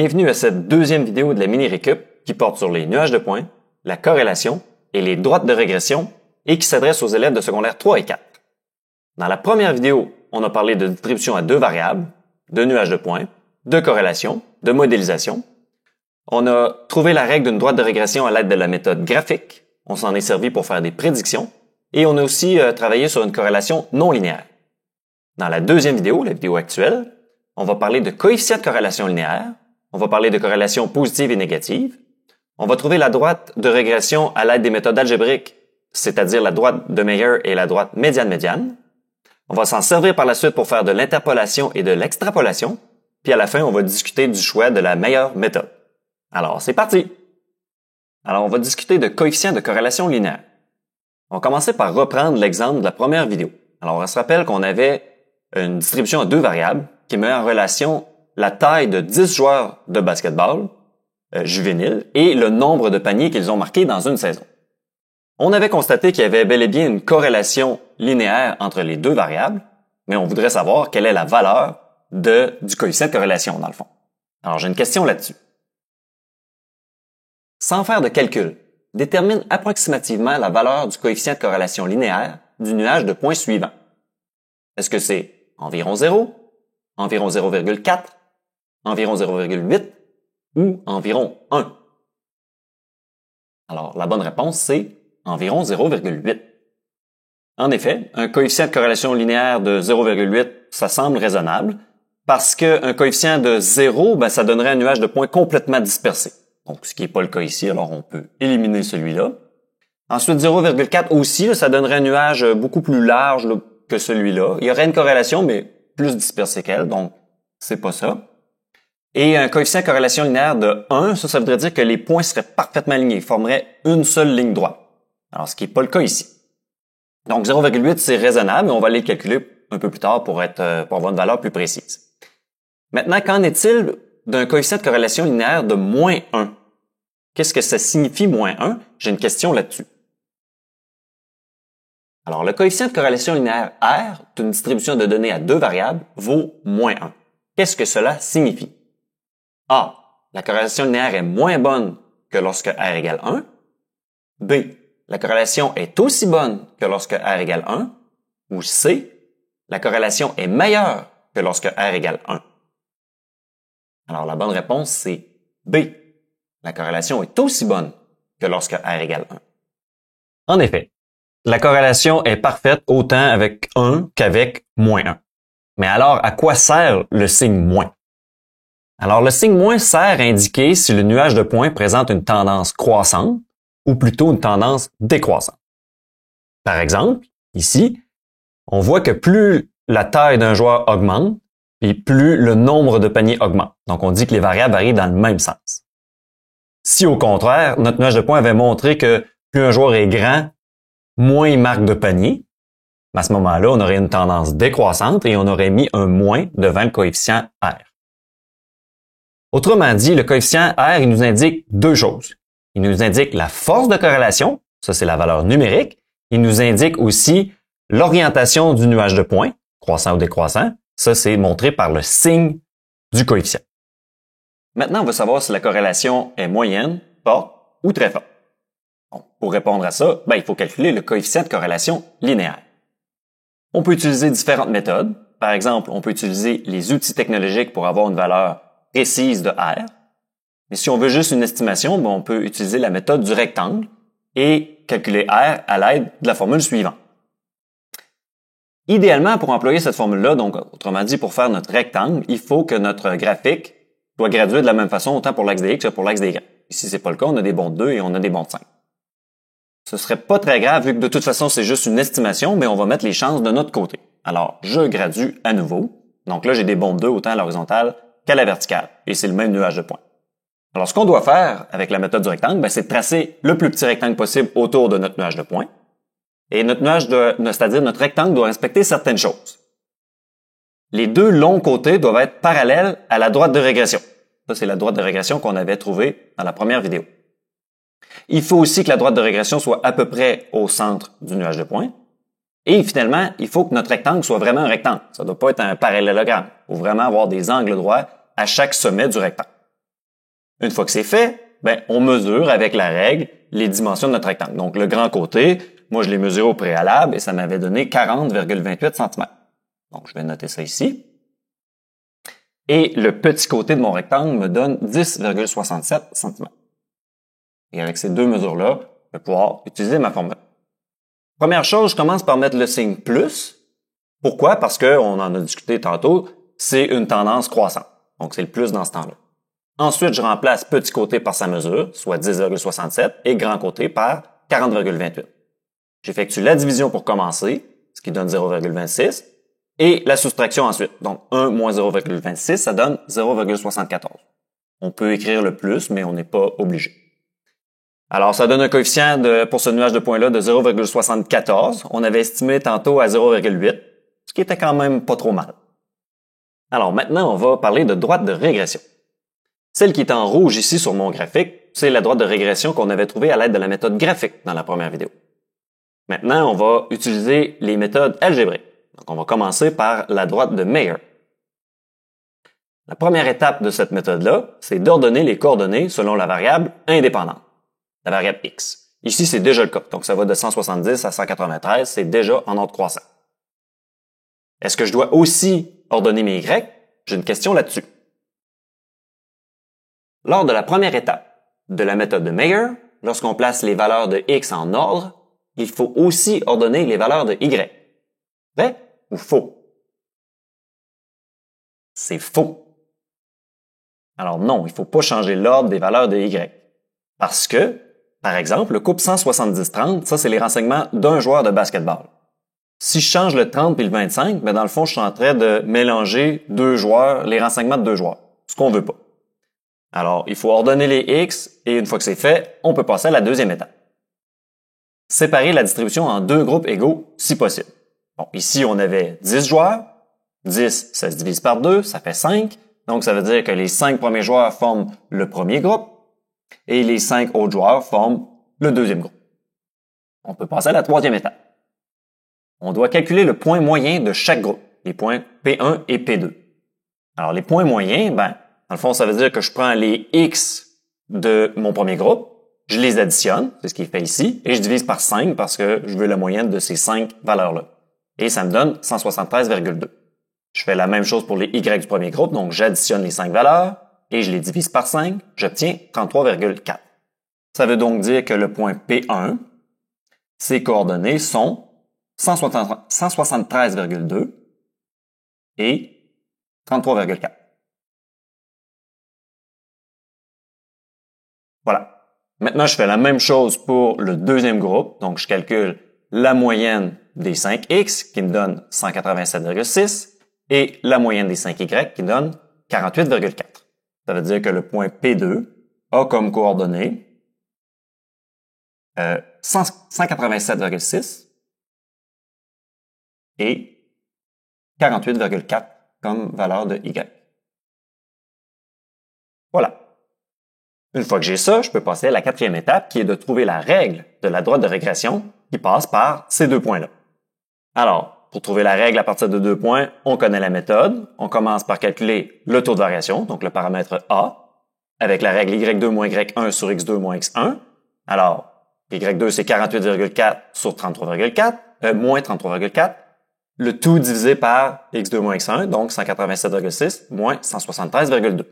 Bienvenue à cette deuxième vidéo de la mini-récup qui porte sur les nuages de points, la corrélation et les droites de régression et qui s'adresse aux élèves de secondaire 3 et 4. Dans la première vidéo, on a parlé de distribution à deux variables, de nuages de points, de corrélation, de modélisation. On a trouvé la règle d'une droite de régression à l'aide de la méthode graphique. On s'en est servi pour faire des prédictions. Et on a aussi travaillé sur une corrélation non linéaire. Dans la deuxième vidéo, la vidéo actuelle, on va parler de coefficient de corrélation linéaire. On va parler de corrélation positive et négative. On va trouver la droite de régression à l'aide des méthodes algébriques, c'est-à-dire la droite de Meyer et la droite médiane-médiane. On va s'en servir par la suite pour faire de l'interpolation et de l'extrapolation. Puis à la fin, on va discuter du choix de la meilleure méthode. Alors, c'est parti! Alors, on va discuter de coefficient de corrélation linéaire. On va commencer par reprendre l'exemple de la première vidéo. Alors, on se rappelle qu'on avait une distribution à deux variables qui met en relation la taille de 10 joueurs de basketball juvéniles et le nombre de paniers qu'ils ont marqués dans une saison. On avait constaté qu'il y avait bel et bien une corrélation linéaire entre les deux variables, mais on voudrait savoir quelle est la valeur du coefficient de corrélation, dans le fond. Alors, j'ai une question là-dessus. Sans faire de calcul, détermine approximativement la valeur du coefficient de corrélation linéaire du nuage de points suivant. Est-ce que c'est environ 0, environ 0,4, environ 0,8 ou environ 1? Alors, la bonne réponse, c'est environ 0,8. En effet, un coefficient de corrélation linéaire de 0,8, ça semble raisonnable, parce qu'un coefficient de 0, ça donnerait un nuage de points complètement dispersé. Donc, ce qui n'est pas le cas ici, alors on peut éliminer celui-là. Ensuite, 0,4 aussi, ça donnerait un nuage beaucoup plus large que celui-là. Il y aurait une corrélation, mais plus dispersée qu'elle, donc c'est pas ça. Et un coefficient de corrélation linéaire de 1, ça voudrait dire que les points seraient parfaitement alignés, formeraient une seule ligne droite. Alors, ce qui n'est pas le cas ici. Donc, 0,8, c'est raisonnable, mais on va aller le calculer un peu plus tard pour avoir une valeur plus précise. Maintenant, qu'en est-il d'un coefficient de corrélation linéaire de moins 1? Qu'est-ce que ça signifie moins 1? J'ai une question là-dessus. Alors, le coefficient de corrélation linéaire R d'une distribution de données à deux variables vaut moins 1. Qu'est-ce que cela signifie? A. La corrélation linéaire est moins bonne que lorsque R égale 1. B. La corrélation est aussi bonne que lorsque R égale 1. Ou C. La corrélation est meilleure que lorsque R égale 1. Alors, la bonne réponse, c'est B. La corrélation est aussi bonne que lorsque R égale 1. En effet, la corrélation est parfaite autant avec 1 qu'avec moins 1. Mais alors, à quoi sert le signe moins? Alors, le signe moins sert à indiquer si le nuage de points présente une tendance croissante ou plutôt une tendance décroissante. Par exemple, ici, on voit que plus la taille d'un joueur augmente, et plus le nombre de paniers augmente. Donc, on dit que les variables varient dans le même sens. Si, au contraire, notre nuage de points avait montré que plus un joueur est grand, moins il marque de paniers, à ce moment-là, on aurait une tendance décroissante et on aurait mis un moins devant le coefficient R. Autrement dit, le coefficient R, il nous indique deux choses. Il nous indique la force de corrélation, ça c'est la valeur numérique. Il nous indique aussi l'orientation du nuage de points, croissant ou décroissant. Ça, c'est montré par le signe du coefficient. Maintenant, on veut savoir si la corrélation est moyenne, forte ou très forte. Bon, pour répondre à ça, il faut calculer le coefficient de corrélation linéaire. On peut utiliser différentes méthodes. Par exemple, on peut utiliser les outils technologiques pour avoir une valeur précise de R. Mais si on veut juste une estimation, on peut utiliser la méthode du rectangle et calculer R à l'aide de la formule suivante. Idéalement, pour employer cette formule-là, donc autrement dit, pour faire notre rectangle, il faut que notre graphique soit gradué de la même façon autant pour l'axe des X que pour l'axe des Y. Ici, c'est pas le cas, on a des bonds de 2 et on a des bonds de 5. Ce serait pas très grave vu que de toute façon, c'est juste une estimation, mais on va mettre les chances de notre côté. Alors, je gradue à nouveau. Donc là, j'ai des bonds de 2 autant à l'horizontale qu'à la verticale. Et c'est le même nuage de points. Alors, ce qu'on doit faire avec la méthode du rectangle, c'est de tracer le plus petit rectangle possible autour de notre nuage de points. Et c'est-à-dire notre rectangle doit respecter certaines choses. Les deux longs côtés doivent être parallèles à la droite de régression. Ça, c'est la droite de régression qu'on avait trouvée dans la première vidéo. Il faut aussi que la droite de régression soit à peu près au centre du nuage de points. Et finalement, il faut que notre rectangle soit vraiment un rectangle. Ça ne doit pas être un parallélogramme. Il faut vraiment avoir des angles droits à chaque sommet du rectangle. Une fois que c'est fait, on mesure avec la règle les dimensions de notre rectangle. Donc, le grand côté, moi, je l'ai mesuré au préalable et ça m'avait donné 40,28 cm. Donc, je vais noter ça ici. Et le petit côté de mon rectangle me donne 10,67 cm. Et avec ces deux mesures-là, je vais pouvoir utiliser ma formule. Première chose, je commence par mettre le signe plus. Pourquoi? Parce qu'on en a discuté tantôt, c'est une tendance croissante. Donc, c'est le plus dans ce temps-là. Ensuite, je remplace petit côté par sa mesure, soit 10,67, et grand côté par 40,28. J'effectue la division pour commencer, ce qui donne 0,26, et la soustraction ensuite. Donc, 1 moins 0,26, ça donne 0,74. On peut écrire le plus, mais on n'est pas obligé. Alors, ça donne un coefficient pour ce nuage de points-là de 0,74. On avait estimé tantôt à 0,8, ce qui était quand même pas trop mal. Alors, maintenant, on va parler de droite de régression. Celle qui est en rouge ici sur mon graphique, c'est la droite de régression qu'on avait trouvée à l'aide de la méthode graphique dans la première vidéo. Maintenant, on va utiliser les méthodes algébriques. Donc, on va commencer par la droite de Mayer. La première étape de cette méthode-là, c'est d'ordonner les coordonnées selon la variable indépendante, la variable x. Ici, c'est déjà le cas. Donc, ça va de 170 à 193, c'est déjà en ordre croissant. Est-ce que je dois aussi ordonner mes y? J'ai une question là-dessus. Lors de la première étape de la méthode de Mayer, lorsqu'on place les valeurs de x en ordre, il faut aussi ordonner les valeurs de y. Vrai ou faux? C'est faux. Alors non, il ne faut pas changer l'ordre des valeurs de y. Parce que, par exemple, le couple 170-30, ça c'est les renseignements d'un joueur de basketball. Si je change le 30 et le 25, dans le fond, je suis en train de mélanger deux joueurs, les renseignements de deux joueurs, ce qu'on veut pas. Alors, il faut ordonner les x et une fois que c'est fait, on peut passer à la deuxième étape. Séparer la distribution en deux groupes égaux si possible. Bon, ici, on avait 10 joueurs. 10, ça se divise par 2, ça fait 5. Donc, ça veut dire que les 5 premiers joueurs forment le premier groupe et les 5 autres joueurs forment le deuxième groupe. On peut passer à la troisième étape. On doit calculer le point moyen de chaque groupe, les points P1 et P2. Alors, les points moyens, dans le fond, ça veut dire que je prends les x de mon premier groupe, je les additionne, c'est ce qui est fait ici, et je divise par 5 parce que je veux la moyenne de ces 5 valeurs-là. Et ça me donne 173,2. Je fais la même chose pour les y du premier groupe, donc j'additionne les 5 valeurs et je les divise par 5, j'obtiens 33,4. Ça veut donc dire que le point P1, ses coordonnées sont 173,2 et 33,4. Voilà. Maintenant, je fais la même chose pour le deuxième groupe. Donc, je calcule la moyenne des 5x qui me donne 187,6 et la moyenne des 5y qui donne 48,4. Ça veut dire que le point P2 a comme coordonnées 187,6 et 48,4 comme valeur de y. Voilà. Une fois que j'ai ça, je peux passer à la quatrième étape qui est de trouver la règle de la droite de régression qui passe par ces deux points-là. Alors, pour trouver la règle à partir de 2 points, on connaît la méthode. On commence par calculer le taux de variation, donc le paramètre A, avec la règle y2 moins y1 sur x2 moins x1. Alors, y2 c'est 48,4 sur 33,4, moins 33,4. Le tout divisé par x2 moins x1, donc 187,6 moins 173,2.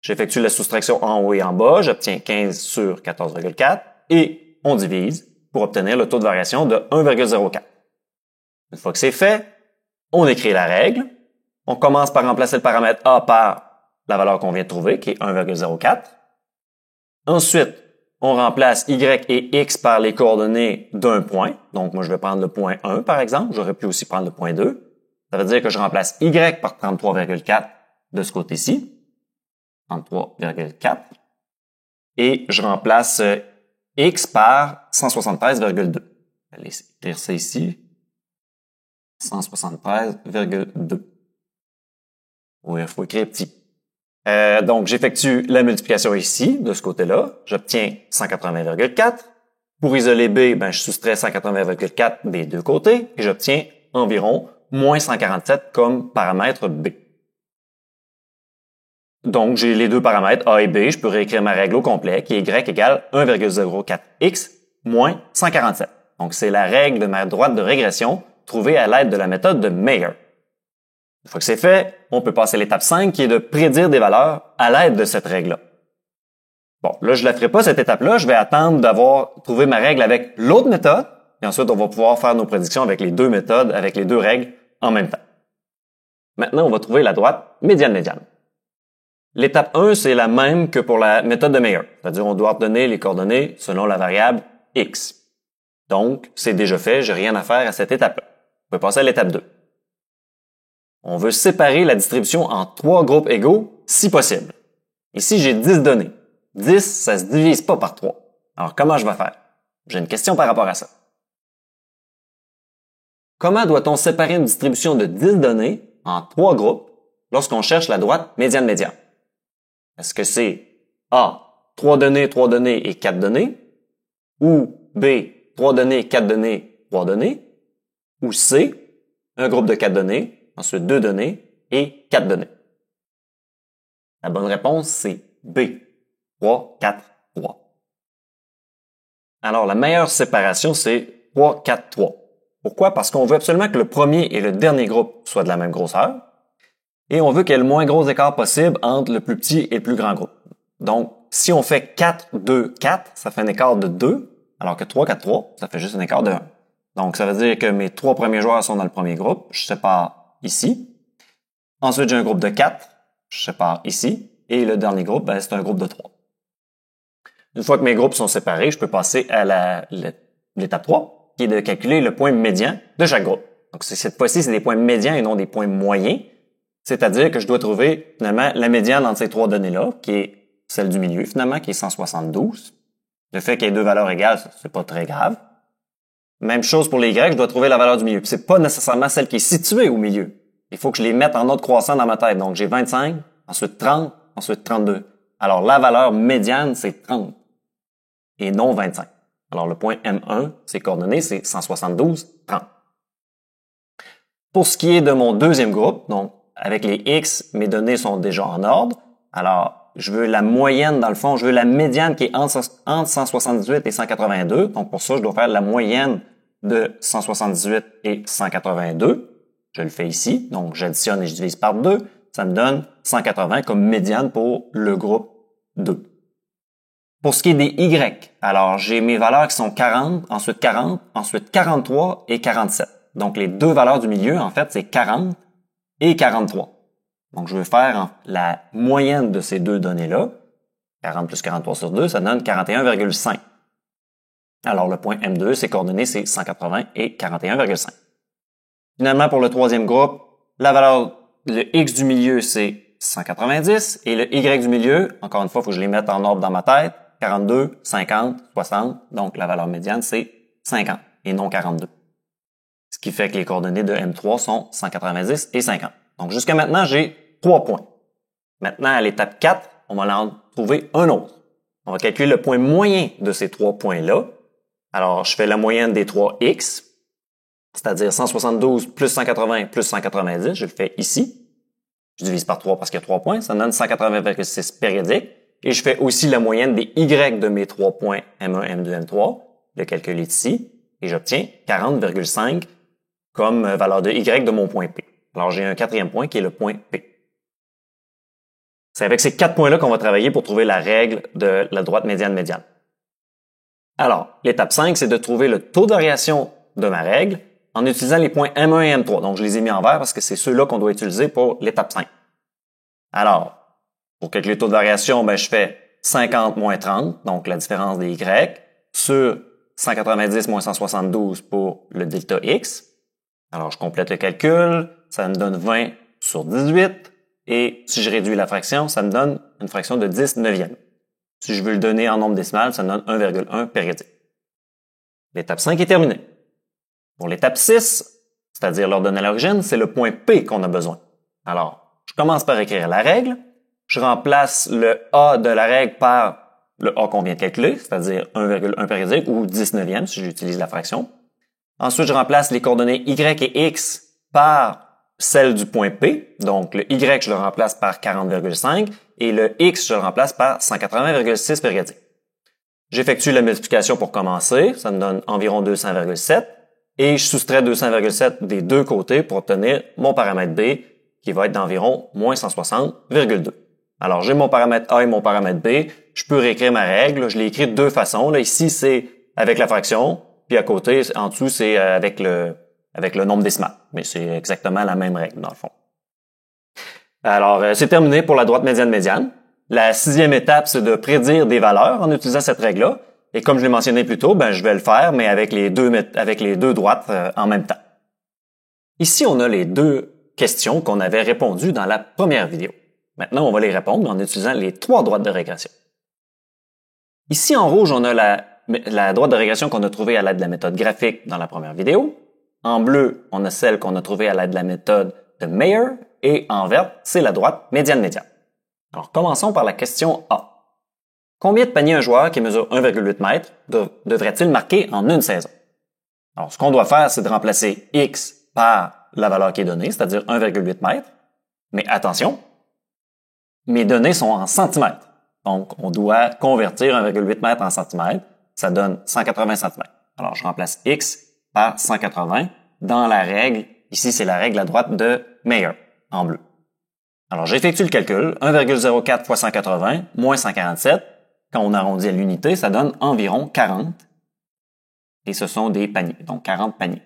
J'effectue la soustraction en haut et en bas, j'obtiens 15 sur 14,4 et on divise pour obtenir le taux de variation de 1,04. Une fois que c'est fait, on écrit la règle. On commence par remplacer le paramètre A par la valeur qu'on vient de trouver, qui est 1,04. Ensuite, on remplace Y et X par les coordonnées d'un point. Donc, moi, je vais prendre le point 1, par exemple. J'aurais pu aussi prendre le point 2. Ça veut dire que je remplace Y par 33,4 de ce côté-ci. 33,4. Et je remplace X par 173,2. Je vais écrire ça ici. 173,2. Oui, il faut écrire petit. Donc, j'effectue la multiplication ici, de ce côté-là. J'obtiens 180,4. Pour isoler B, je soustrais 180,4 des deux côtés et j'obtiens environ moins 147 comme paramètre B. Donc, j'ai les deux paramètres A et B. Je peux réécrire ma règle au complet, qui est Y égale 1,04x moins 147. Donc, c'est la règle de ma droite de régression trouvée à l'aide de la méthode de Mayer. Une fois que c'est fait, on peut passer à l'étape 5, qui est de prédire des valeurs à l'aide de cette règle-là. Bon, là, je ne la ferai pas, cette étape-là. Je vais attendre d'avoir trouvé ma règle avec l'autre méthode, et ensuite, on va pouvoir faire nos prédictions avec les deux méthodes, avec les deux règles en même temps. Maintenant, on va trouver la droite médiane-médiane. L'étape 1, c'est la même que pour la méthode de Mayer, c'est-à-dire on doit ordonner les coordonnées selon la variable x. Donc, c'est déjà fait, j'ai rien à faire à cette étape-là. On peut passer à l'étape 2. On veut séparer la distribution en 3 groupes égaux, si possible. Ici, j'ai 10 données. 10, ça se divise pas par 3. Alors, comment je vais faire? J'ai une question par rapport à ça. Comment doit-on séparer une distribution de 10 données en 3 groupes lorsqu'on cherche la droite médiane-médiane? Est-ce que c'est A, 3 données et 4 données? Ou B, 3 données, 4 données, 3 données? Ou C, un groupe de 4 données, ensuite 2 données et 4 données? La bonne réponse, c'est B, 3, 4, 3. Alors, la meilleure séparation, c'est 3, 4, 3. Pourquoi? Parce qu'on veut absolument que le premier et le dernier groupe soient de la même grosseur. Et on veut qu'il y ait le moins gros écart possible entre le plus petit et le plus grand groupe. Donc, si on fait 4, 2, 4, ça fait un écart de 2, alors que 3, 4, 3, ça fait juste un écart de 1. Donc, ça veut dire que mes 3 premiers joueurs sont dans le premier groupe, je sépare ici. Ensuite, j'ai un groupe de 4, je sépare ici. Et le dernier groupe, c'est un groupe de 3. Une fois que mes groupes sont séparés, je peux passer à l'étape 3, qui est de calculer le point médian de chaque groupe. Donc, cette fois-ci, c'est des points médians et non des points moyens. C'est-à-dire que je dois trouver, finalement, la médiane entre ces 3 données-là, qui est celle du milieu, finalement, qui est 172. Le fait qu'il y ait 2 valeurs égales, c'est pas très grave. Même chose pour les Y, je dois trouver la valeur du milieu. Puis c'est pas nécessairement celle qui est située au milieu. Il faut que je les mette en ordre croissant dans ma tête. Donc, j'ai 25, ensuite 30, ensuite 32. Alors, la valeur médiane, c'est 30 et non 25. Alors, le point M1, ses coordonnées, c'est 172, 30. Pour ce qui est de mon deuxième groupe, donc, avec les X, mes données sont déjà en ordre. Alors, je veux la moyenne, dans le fond, je veux la médiane qui est entre 178 et 182. Donc, pour ça, je dois faire la moyenne de 178 et 182. Je le fais ici. Donc, j'additionne et je divise par 2. Ça me donne 180 comme médiane pour le groupe 2. Pour ce qui est des Y, alors, j'ai mes valeurs qui sont 40, ensuite 43 et 47. Donc, les deux valeurs du milieu, en fait, c'est 40 et 43. Donc, je vais faire la moyenne de ces deux données-là. 40 plus 43 sur 2, ça donne 41,5. Alors, le point M2, ses coordonnées, c'est 180 et 41,5. Finalement, pour le troisième groupe, la valeur, le X du milieu, c'est 190 et le Y du milieu, encore une fois, il faut que je les mette en ordre dans ma tête, 42, 50, 60. Donc, la valeur médiane, c'est 50 et non 42. Ce qui fait que les coordonnées de M3 sont 190 et 50. Donc, jusqu'à maintenant, j'ai 3 points. Maintenant, à l'étape 4, on va en trouver un autre. On va calculer le point moyen de ces 3 points-là. Alors, je fais la moyenne des 3 X, c'est-à-dire 172 plus 180 plus 190. Je le fais ici. Je divise par 3 parce qu'il y a 3 points. Ça donne 180,6 périodiques. Et je fais aussi la moyenne des Y de mes 3 points M1, M2, M3. Le calcul est ici. Et j'obtiens 40,5 comme valeur de Y de mon point P. Alors, j'ai un quatrième point qui est le point P. C'est avec ces 4 points-là qu'on va travailler pour trouver la règle de la droite médiane-médiane. Alors, l'étape 5, c'est de trouver le taux de variation de ma règle en utilisant les points M1 et M3. Donc, je les ai mis en vert parce que c'est ceux-là qu'on doit utiliser pour l'étape 5. Alors, pour calculer le taux de variation, je fais 50 moins 30, donc la différence des Y, sur 190 moins 172 pour le delta X. Alors, je complète le calcul, ça me donne 20 sur 18, et si je réduis la fraction, ça me donne une fraction de 10 neuvièmes. Si je veux le donner en nombre décimal, ça me donne 1,1 périodique. L'étape 5 est terminée. Pour l'étape 6, c'est-à-dire l'ordonnée à l'origine, c'est le point P qu'on a besoin. Alors, je commence par écrire la règle, je remplace le A de la règle par le A qu'on vient de calculer, c'est-à-dire 1,1 périodique ou 10 neuvièmes si j'utilise la fraction. Ensuite, je remplace les coordonnées Y et X par celle du point P, donc le Y, je le remplace par 40,5 et le X, je le remplace par 180,6,10. J'effectue la multiplication pour commencer, ça me donne environ 200,7 et je soustrais 200,7 des deux côtés pour obtenir mon paramètre B qui va être d'environ moins 160,2. Alors j'ai mon paramètre A et mon paramètre B, je peux réécrire ma règle, je l'ai écrit de deux façons. Là, ici c'est avec la fraction, puis à côté, en dessous, c'est avec le nombre décimal. Mais c'est exactement la même règle, dans le fond. Alors, c'est terminé pour la droite médiane-médiane. La sixième étape, c'est de prédire des valeurs en utilisant cette règle-là. Et comme je l'ai mentionné plus tôt, je vais le faire, mais avec les deux droites en même temps. Ici, on a les deux questions qu'on avait répondues dans la première vidéo. Maintenant, on va les répondre en utilisant les trois droites de régression. Ici, en rouge, on a la droite de régression qu'on a trouvée à l'aide de la méthode graphique dans la première vidéo. En bleu, on a celle qu'on a trouvée à l'aide de la méthode de Mayer. Et en vert, c'est la droite médiane-médiane. Alors, commençons par la question A. Combien de paniers un joueur qui mesure 1,8 m devrait-il marquer en une saison? Alors, ce qu'on doit faire, c'est de remplacer X par la valeur qui est donnée, c'est-à-dire 1,8 m. Mais attention, mes données sont en centimètres. Donc, on doit convertir 1,8 m en centimètres. Ça donne 180 cm. Alors, je remplace X par 180 dans la règle. Ici, c'est la règle à droite de Mayer, en bleu. Alors, j'effectue le calcul. 1,04 fois 180 moins 147. Quand on arrondit à l'unité, ça donne environ 40. Et ce sont des paniers, donc 40 paniers.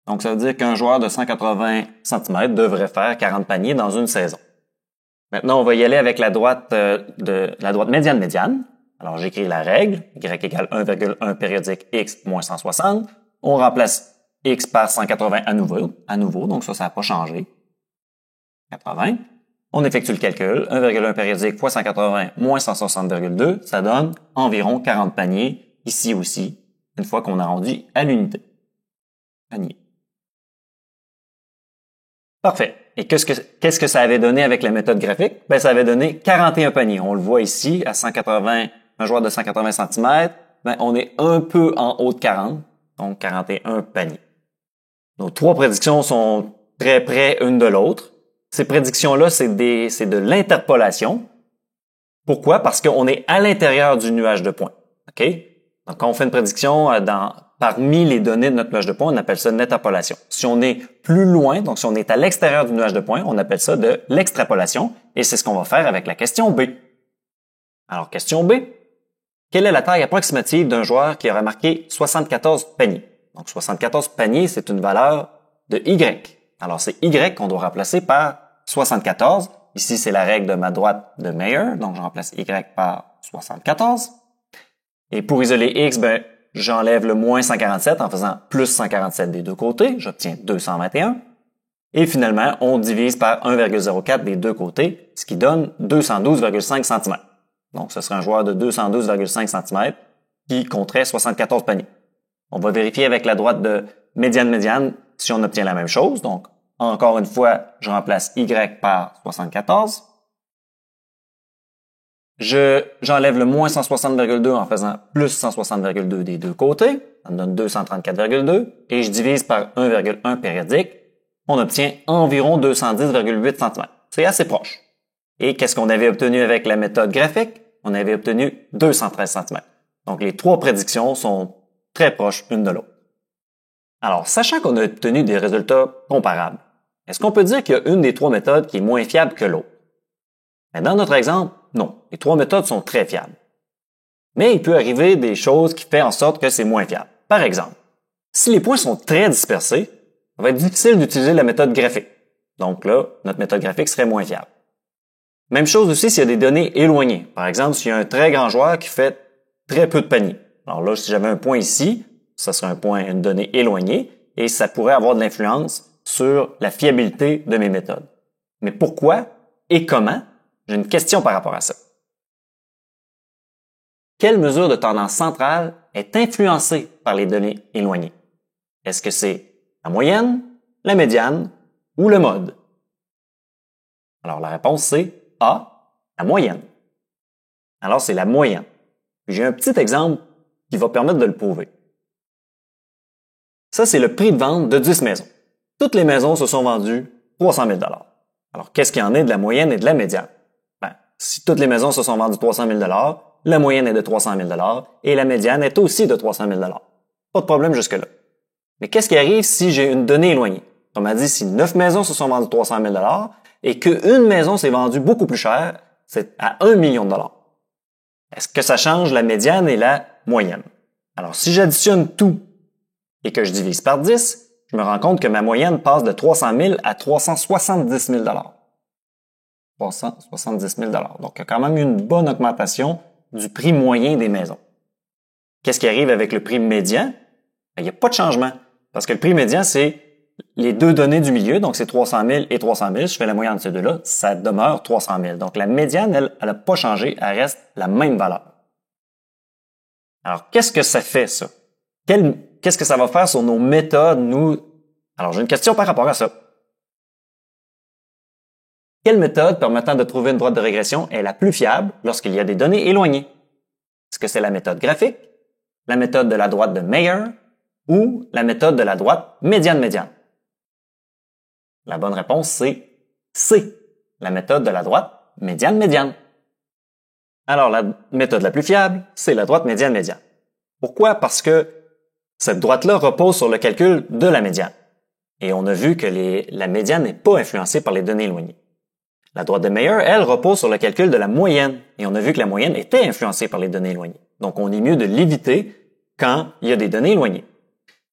Donc, ça veut dire qu'un joueur de 180 cm devrait faire 40 paniers dans une saison. Maintenant, on va y aller avec la droite médiane-médiane. Alors, j'écris la règle, y égale 1,1 périodique x moins 160. On remplace x par 180 à nouveau, donc ça n'a pas changé. 80. On effectue le calcul, 1,1 périodique fois 180 moins 160,2, ça donne environ 40 paniers, ici aussi, une fois qu'on arrondit à l'unité. Panier. Parfait. Et qu'est-ce que ça avait donné avec la méthode graphique? Ça avait donné 41 paniers. On le voit ici, à 180, un joueur de 180 cm, on est un peu en haut de 40, donc 41 paniers. Nos trois prédictions sont très près une de l'autre. Ces prédictions-là, c'est de l'interpolation. Pourquoi? Parce qu'on est à l'intérieur du nuage de points. OK? Donc, quand on fait une prédiction parmi les données de notre nuage de points, on appelle ça une interpolation. Si on est plus loin, donc si on est à l'extérieur du nuage de points, on appelle ça de l'extrapolation. Et c'est ce qu'on va faire avec la question B. Alors, question B. Quelle est la taille approximative d'un joueur qui aura marqué 74 paniers? Donc, 74 paniers, c'est une valeur de Y. Alors, c'est Y qu'on doit remplacer par 74. Ici, c'est la règle de ma droite de Mayer. Donc, je remplace Y par 74. Et pour isoler X, j'enlève le moins 147 en faisant plus 147 des deux côtés. J'obtiens 221. Et finalement, on divise par 1,04 des deux côtés, ce qui donne 212,5 cm. Donc, ce serait un joueur de 212,5 cm qui compterait 74 paniers. On va vérifier avec la droite de médiane-médiane si on obtient la même chose. Donc, encore une fois, je remplace Y par 74. J'enlève le moins 160,2 en faisant plus 160,2 des deux côtés. Ça me donne 234,2. Et je divise par 1,1 périodique. On obtient environ 210,8 cm. C'est assez proche. Et qu'est-ce qu'on avait obtenu avec la méthode graphique? On avait obtenu 213 cm. Donc, les trois prédictions sont très proches une de l'autre. Alors, sachant qu'on a obtenu des résultats comparables, est-ce qu'on peut dire qu'il y a une des trois méthodes qui est moins fiable que l'autre? Dans notre exemple, non. Les trois méthodes sont très fiables. Mais il peut arriver des choses qui font en sorte que c'est moins fiable. Par exemple, si les points sont très dispersés, ça va être difficile d'utiliser la méthode graphique. Donc là, notre méthode graphique serait moins fiable. Même chose aussi s'il y a des données éloignées. Par exemple, s'il y a un très grand joueur qui fait très peu de paniers. Alors là, si j'avais un point ici, ça serait une donnée éloignée, et ça pourrait avoir de l'influence sur la fiabilité de mes méthodes. Mais pourquoi et comment? J'ai une question par rapport à ça. Quelle mesure de tendance centrale est influencée par les données éloignées? Est-ce que c'est la moyenne, la médiane ou le mode? Alors la réponse c'est A, la moyenne. Alors c'est la moyenne. J'ai un petit exemple qui va permettre de le prouver. Ça, c'est le prix de vente de 10 maisons. toutes les maisons se sont vendues 300 000 $. Alors, qu'est-ce qu'il y en est de la moyenne et de la médiane? Ben, si toutes les maisons se sont vendues 300 000 $, la moyenne est de 300 000 $ et la médiane est aussi de 300 000 $. Pas de problème jusque-là. Mais qu'est-ce qui arrive si j'ai une donnée éloignée? On m'a dit si 9 maisons se sont vendues 300 000 $ et qu'une maison s'est vendue beaucoup plus cher, c'est à 1 million de $. Est-ce que ça change la médiane et la moyenne? Alors, si j'additionne tout et que je divise par 10, je me rends compte que ma moyenne passe de 300 000 à 370 000 $. 370 000 $. Donc, il y a quand même une bonne augmentation du prix moyen des maisons. Qu'est-ce qui arrive avec le prix médian? Il n'y a pas de changement. Parce que le prix médian, c'est les deux données du milieu, donc c'est 300 000 et 300 000. Je fais la moyenne de ces deux-là, ça demeure 300 000. Donc, la médiane, elle n'a pas changé, elle reste la même valeur. Alors, qu'est-ce que ça fait, ça? Qu'est-ce que ça va faire sur nos méthodes, nous? Alors, j'ai une question par rapport à ça. Quelle méthode permettant de trouver une droite de régression est la plus fiable lorsqu'il y a des données éloignées? Est-ce que c'est la méthode graphique, la méthode de la droite de Mayer ou la méthode de la droite médiane-médiane? La bonne réponse, c'est C, la méthode de la droite médiane-médiane. Alors, la méthode la plus fiable, c'est la droite médiane-médiane. Pourquoi? Parce que cette droite-là repose sur le calcul de la médiane. Et on a vu que la médiane n'est pas influencée par les données éloignées. La droite de Mayer, elle, repose sur le calcul de la moyenne. Et on a vu que la moyenne était influencée par les données éloignées. Donc, on est mieux de l'éviter quand il y a des données éloignées.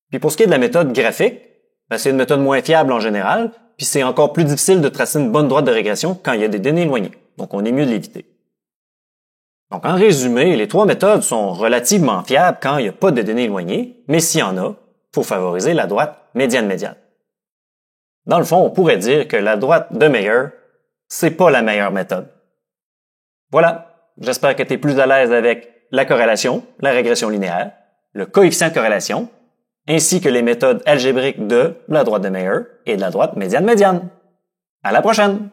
Puis pour ce qui est de la méthode graphique, ben, c'est une méthode moins fiable en général, puis c'est encore plus difficile de tracer une bonne droite de régression quand il y a des données éloignées. Donc, on est mieux de l'éviter. Donc, en résumé, les trois méthodes sont relativement fiables quand il n'y a pas de données éloignées, mais s'il y en a, il faut favoriser la droite médiane-médiane. Dans le fond, on pourrait dire que la droite de Mayer, c'est pas la meilleure méthode. Voilà. J'espère que tu es plus à l'aise avec la corrélation, la régression linéaire, le coefficient de corrélation, ainsi que les méthodes algébriques de la droite de Mayer et de la droite médiane-médiane. À la prochaine!